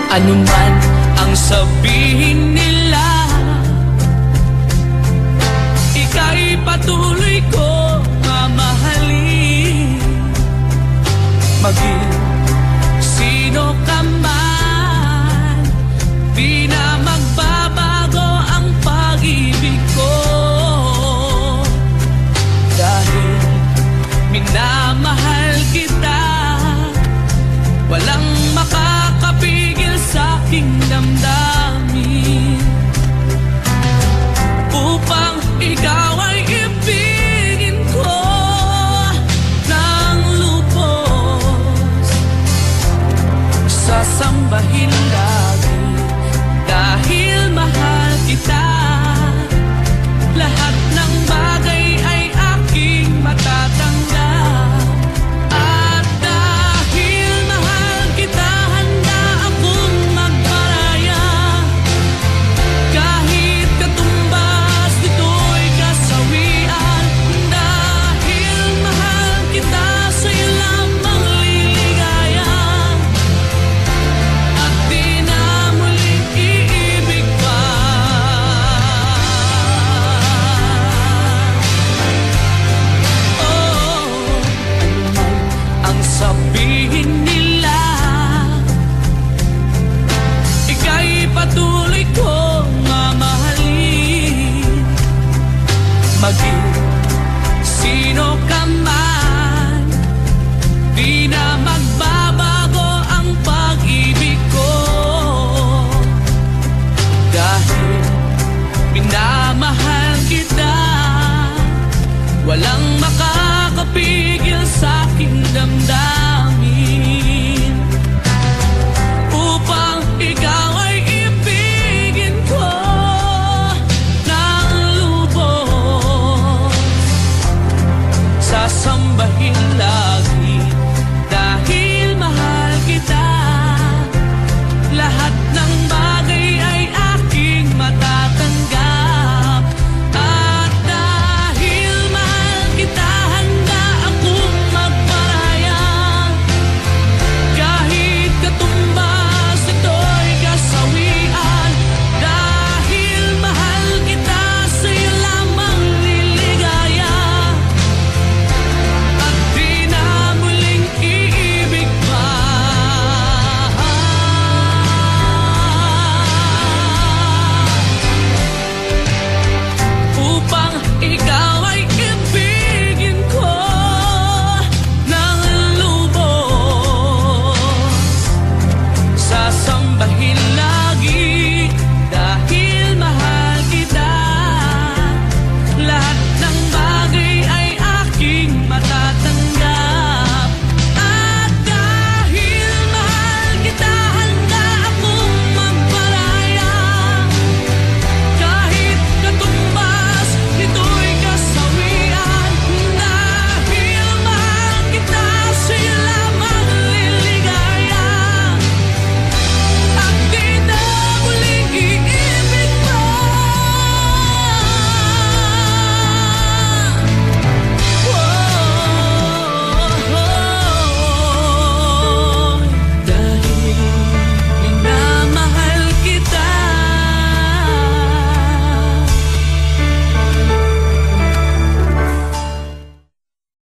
Ano man ang sabihin nila, ika'y patuloy ko mamahalin. Maging sino ka man, di na magbabago ang pag-ibig ko. Dahil minamahal kita, walang makakapigil sa aking damdamin. Upang ikaw ay ibigin ko ng lubos, sasambahin lagi dahil mahal kita. Lahat ng bagay ay aking matatanggap. At dahil mahal kita, handa akong magparaya. Kahit katumbas nito'y kasawian. Dahil mahal kita, sa'yo lamang liligaya. At di na muling iibig pa. Ang sabihin nila, ika'y patuloy kong mamahalin. Maging sino ka man, di na